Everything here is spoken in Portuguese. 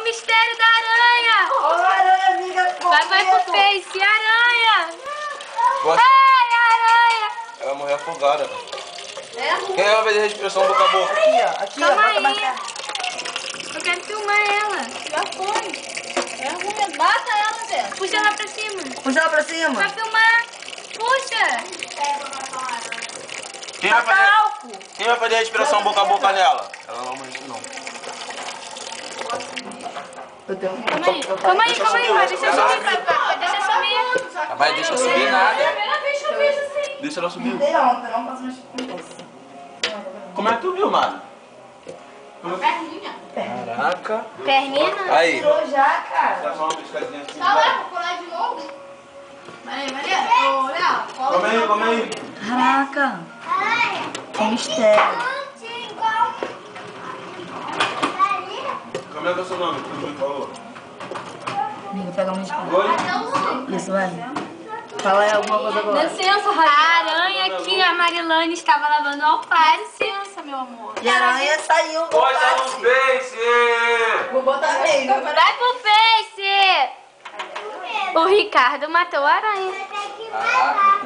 mistério da aranha. Olha, amiga. Vai pro Face, aranha. Gosta? Ai, aranha. Ela vai morrer afogada. É? Quem vai fazer a respiração boca a boca? Aqui, ó. Aqui, Calma ó. Bota aí. mais perto. Eu quero filmar ela. Já foi. É ruim. Mata ela, Zé. Puxa ela pra cima. Puxa ela pra cima. Pra filmar. Puxa. Quem vai fazer a respiração boca a boca nela? Ela não vai morrer não. Eu tenho... Calma aí, vai. Deixa eu subir, papai. Deixa eu subir. Vai, deixa eu subir nada. Primeira vez que eu vejo assim. Deixa ela subir. Não posso mexer com isso. Como é que tu viu, Mara? Perninha. Caraca. Perninha. Aí. Tirou já, cara. Dá só uma piscadinha assim. Tá lá, vou colar de novo. Maria. Ô, Léo. Come aí. Caraca. Que mistério. Como é que é o seu nome? Que me falou? Amiga, pega um escuro. Oi? Isso, vai. Fala aí alguma coisa agora. Licença, a aranha que a Marilane estava lavando alface. Licença, meu amor. E a aranha saiu do Posta no passe. Face! Vou botar meio. Vai pro Face. O Ricardo matou a aranha. Caraca.